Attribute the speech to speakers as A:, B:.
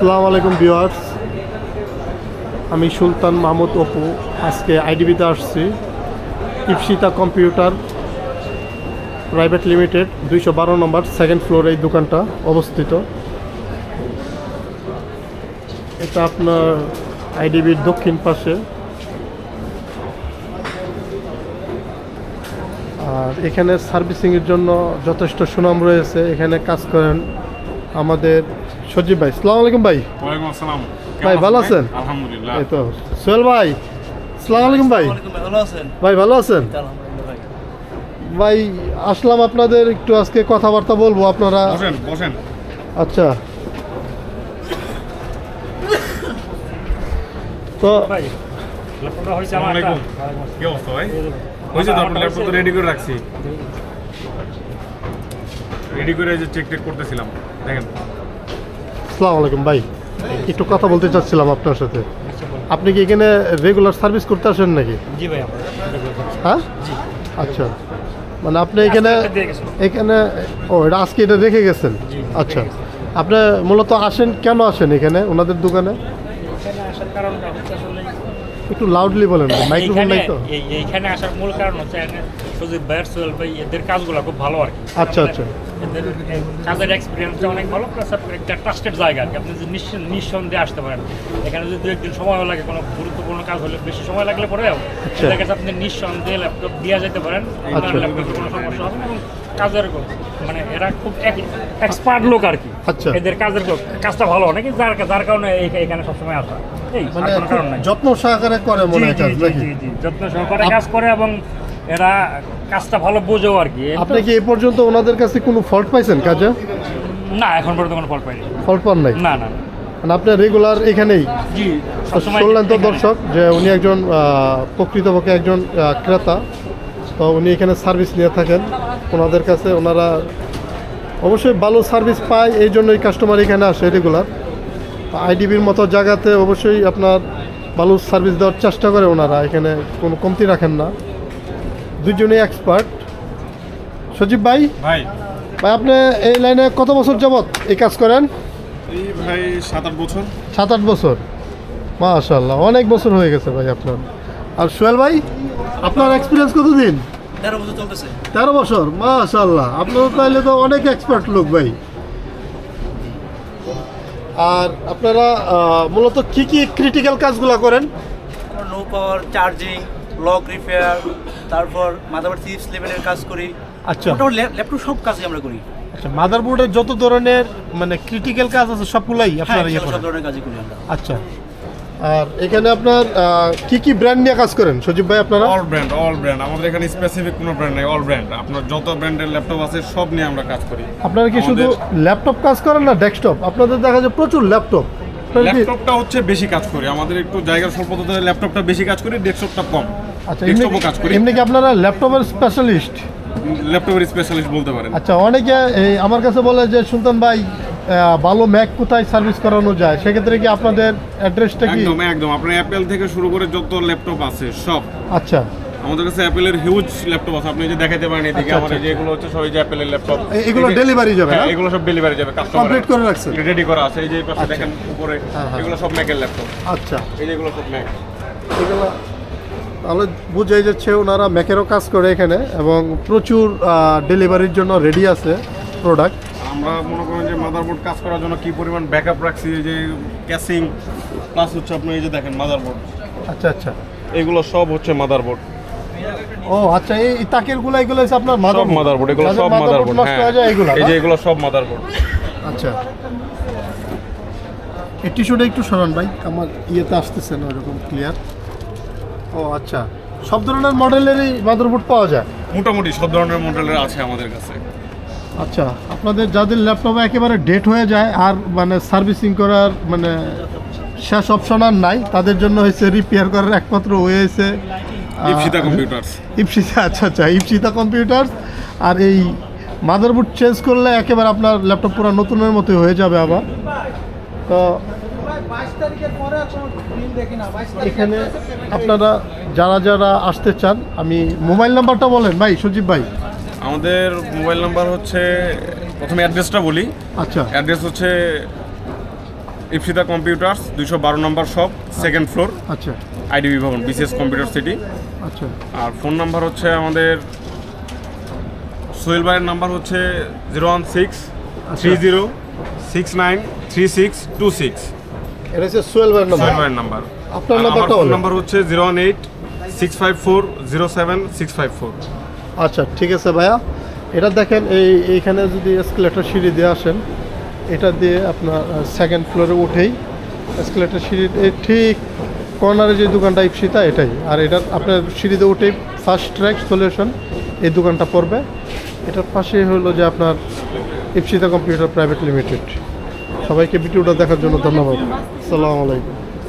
A: আসসালামু আলাইকুম ভিউয়ার্স, আমি সুলতান মাহমুদ অপু। আজকে আইডিবিতে আসছি। ইপসিতা কম্পিউটার প্রাইভেট লিমিটেড 212 নম্বর সেকেন্ড ফ্লোরে এই দোকানটা অবস্থিত। এটা আপনার আইডিবির দক্ষিণ পাশে। আর এখানে সার্ভিসিংয়ের জন্য যথেষ্ট সুনাম রয়েছে। এখানে কাজ করেন আমাদের সজীব ভাই। আসসালামু আলাইকুম ভাই।
B: ওয়ালাইকুম আসসালাম
A: ভাই ভালো আছেন?
B: আলহামদুলিল্লাহ।
A: এই তো সোহেল ভাই। আসসালামু আলাইকুম ভাই।
C: ভালো আছেন
A: ভাই ভালো আছেন? ভাই আসলাম আপনাদের একটু আজকে কথাবার্তা বলবো। আপনারা
B: বসেন বসেন।
A: আচ্ছা, তো
C: ভাই ল্যাপটপটা হইছে
B: আসসালামু
C: আমার
B: আলাইকুম। কি অবস্থা ভাই? হয়েছে তো? আপনার ল্যাপটপ তো রেডি করে রাখছি। রেডি করে যে চেক করতেছিলাম, দেখেন।
A: আসসালামু আলাইকুম ভাই, একটু কথা বলতে চাচ্ছিলাম আপনার সাথে। আপনি কি এখানে রেগুলার সার্ভিস করতে আসেন নাকি?
C: জি ভাই
A: হ্যাঁ,
C: জি
A: আচ্ছা, মানে আপনি এখানে এখানে এটা আজকে এটা রেখে গেছেন? আচ্ছা, আপনি মূলত আসেন কেন আসেন এখানে ওনাদের দোকানে?
C: এখানে আসার কারণটা হচ্ছে আসলে
A: একটু লাউডলি বলেন, মাইক্রোফোন নাই তো।
C: এইখানে আসার মূল কারণ হচ্ছে সুজিত ভাই, সোহেল ভাই, এদের কাজগুলো খুব ভালো আর কি।
A: আচ্ছা আচ্ছা,
C: এদের কাজের এক্সপিরিয়েন্সটা অনেক ভালো, প্লাস একটা ট্রাস্টেড জায়গা আর কি। আপনি যদি নিঃসন্দেহে আসতে পারেন। এখানে যদি 2-1 দিন সময় লাগে, কোনো গুরুত্বপূর্ণ কাজ হলে, বেশি সময় লাগলে পরেও এদের কাছে আপনি নিঃসন্দেহে ল্যাপটপ দিয়ে যেতে পারেন। ল্যাপটপে কোনো সমস্যা হবে না এবং কাজের মানে এরা খুব এক্সপার্ট লোক আর কি।
A: আচ্ছা,
C: এদের কাজটা ভালো নাকি, যার কারণে এখানে সবসময় আসা। এই
A: মানে
C: আর কোনো কারণ নাই।
A: যত্ন সহকারে করে মনে হয় কাজ নাকি?
C: যত্ন সহকারে কাজ করে এবং এরা কাজটা ভালো বোঝেও আর কি।
A: আপনি কি এই পর্যন্ত ওনাদের কাছে কোনো ফল্ট পাইছেন কাজে?
C: না, এখন পর্যন্ত কোনো ফল পাইনি।
A: ফল্ট পান নাই?
C: না না না।
A: মানে আপনি রেগুলার এখানেই?
C: জি,
A: শুনলেন তো দর্শক যে উনি একজন প্রকৃতপক্ষে একজন ক্রেতা। তো উনি এখানে সার্ভিস নিয়ে থাকেন ওনাদের কাছে। ওনারা অবশ্যই ভালো সার্ভিস পায়, এই জন্যই কাস্টমার এখানে আসে রেগুলার। আইডিবির মতো জায়গাতে অবশ্যই আপনার ভালো সার্ভিস দেওয়ার চেষ্টা করে ওনারা। এখানে কোনো কমতি রাখেন না, দুজনেই এক্সপার্ট। সজীব ভাই,
B: ভাই
A: ভাই আপনি এই লাইনে কত বছর যাবত এই কাজ করেন?
B: এই ভাই 7-8 বছর।
A: 7-8 বছর, মাশাআল্লাহ, অনেক বছর হয়ে গেছে ভাই আপনার। আর সোহেল ভাই, আপনার এক্সপিরিয়েন্স কতদিন?
C: 13 বছর চলতেছে।
A: 13 বছর, মাশাআল্লাহ, আপনার তাহলে তো অনেক এক্সপার্ট লোক ভাই। আর আপনারা মূলত কি কি ক্রিটিক্যাল কাজগুলো করেন?
D: No power, charging, lock repair, তারপর মাদারবোর্ড চিপস লেভেলের কাজ করি।
A: আচ্ছা
D: মোটামুটি ল্যাপটপ সব কাজই আমরা করি।
A: আচ্ছা, মাদারবোর্ডের যত ধরনের মানে ক্রিটিক্যাল কাজ আছে সবগুলাই
D: হ্যাঁ,
A: আপনারা ইয়ে
D: ইনশাআল্লাহ সব
A: করেন?
D: ধরনের কাজই করি আমরা।
A: আচ্ছা, আর এখানে আপনার কি কি ব্র্যান্ড নিয়ে কাজ করেন সজীব ভাই আপনারা?
B: All brand. আমাদের এখানে স্পেসিফিক কোনো ব্র্যান্ড নাই, অল ব্র্যান্ড। আপনার যত ব্র্যান্ডের ল্যাপটপ আছে সব নিয়ে আমরা কাজ করি।
A: আপনারা কি শুধু ল্যাপটপ কাজ করেন না ডেস্কটপ? আপনাদের দেখা যায় প্রচুর ল্যাপটপ।
B: ল্যাপটপটা হচ্ছে বেশি কাজ করি, আমাদের একটু জায়গার স্বল্পতাতে ল্যাপটপটা বেশি কাজ করি, ডেস্কটপটা কম।
A: আচ্ছা,
B: ডেস্কটপও কাজ করি।
A: এমনি কি আপনারা ল্যাপটপের স্পেশালিস্ট?
B: ল্যাপটপের স্পেশালিস্ট বলতে পারেন।
A: আচ্ছা, অনেকে আমার কাছে বলে যে সুলতান ভাই ভালো ম্যাক কোথায় সার্ভিস করানো যায়, সেক্ষেত্রে কি আপনাদের অ্যাড্রেসটা কি?
B: একদম আপনার অ্যাপেল থেকে শুরু করে যত ল্যাপটপ আছে সব
A: আচ্ছা,
B: আমাদের কাছে অ্যাপেলের হিউজ ল্যাপটপ আছে। আপনি যে দেখাতে পারেন এদিকে,
A: আচ্ছা,
B: আমার এই যে এগুলো হচ্ছে সব এই যে অ্যাপেলের ল্যাপটপ।
A: এগুলো ডেলিভারি যাবে না?
B: এগুলো সব ডেলিভারি যাবে, কাস্টমার
A: কমপ্লিট করে রাখছেন?
B: রেডি করা আছে। এই যে পাশে
A: আচ্ছা।
B: দেখেন উপরে,
A: হ্যাঁ, হ্যাঁ।
B: এগুলো সব ম্যাকের ল্যাপটপ।
A: আচ্ছা,
B: এই যে এগুলো সব ম্যাক।
A: এগুলো তাহলে বোঝাই যাচ্ছে ওনারা ম্যাকেরও কাজ করে এখানে এবং প্রচুর ডেলিভারির জন্য রেডি আছে প্রোডাক্ট।
B: আমরা মনে করেন যে মাদারবোর্ড কাজ করার জন্য কি পরিমাণ ব্যাকআপ রাখছি, এই যে ক্যাসিং প্লাস হচ্ছে আপনি এই যে দেখেন মাদারবোর্ড।
A: আচ্ছা আচ্ছা,
B: এগুলো সব হচ্ছে মাদারবোর্ড।
A: ও আচ্ছা, এই তাকেরগুলো এগুলো হচ্ছে আপনার
B: সব মাদারবোর্ড, এগুলো সব মাদারবোর্ড।
A: নষ্ট হয়ে যায় এগুলো?
B: এই যে এগুলো সব মাদারবোর্ড।
A: আচ্ছা, এই টিস্যুটা একটু সরান ভাই, আমার ইয়েতে আসতেছে না ওরকম ক্লিয়ার। ও আচ্ছা, সব ধরনের মডেলেরই মাদারবোর্ড পাওয়া যায়?
B: মোটামুটি সব ধরনের মডেলের আছে আমাদের কাছে।
A: আচ্ছা, আপনাদের যাদের ল্যাপটপে একেবারে ডেট হয়ে যায় আর মানে সার্ভিসিং করার মানে শেষ অপশন আর নাই, তাদের জন্য হয়েছে রিপেয়ার করার একমাত্র ওয়ে হয়েছে
B: ইপসিতা কম্পিউটার্স।
A: ইপসিতা, আচ্ছা আচ্ছা, ইপসিতা কম্পিউটার্স। আর এই মাদারবোর্ড চেঞ্জ করলে একেবারে আপনার ল্যাপটপ পুরো নতুনের মতো হয়ে যাবে আবার। তো এখানে আপনারা যারা যারা আসতে চান, আমি মোবাইল নাম্বারটা বলেন ভাই সজীব ভাই।
B: আমাদের মোবাইল নাম্বার হচ্ছে, প্রথমে অ্যাড্রেসটা বলি।
A: আচ্ছা,
B: অ্যাড্রেস হচ্ছে ইপসিতা কম্পিউটার্স 212 নম্বর শপ, সেকেন্ড ফ্লোর,
A: আচ্ছা
B: আইডিবি ভবন, বিসিএস কম্পিউটার সিটি।
A: আচ্ছা
B: আর ফোন নাম্বার হচ্ছে আমাদের সোহেল ভাইয়ের নাম্বার হচ্ছে 01630693626।
A: এটা হচ্ছে সোহেল ভাইয়ের নাম্বার।
B: সোহেল ভাইয়ের নাম্বার।
A: আপনার
B: আর
A: নাম্বারটা
B: আমার ফোন
A: বলেন।
B: নাম্বার হচ্ছে 01865407654।
A: আচ্ছা ঠিক আছে ভাইয়া, এটা দেখেন এইখানে যদি এসকেলেটর সিঁড়ি দিয়ে আসেন, এটা দিয়ে আপনার সেকেন্ড ফ্লোরে উঠেই এসকেলেটর সিঁড়ি ঠিক কর্নারে যে দোকানটা ইপসিতা এটাই। আর এটার আপনার সিঁড়িতে উঠেই ফার্স্ট ট্র্যাক সলিউশন এই দোকানটা পড়বে। এটার পাশেই হলো যে আপনার ইপসিতা কম্পিউটার প্রাইভেট লিমিটেড। সবাইকে ভিডিওটা দেখার জন্য ধন্যবাদ। আসসালামু আলাইকুম।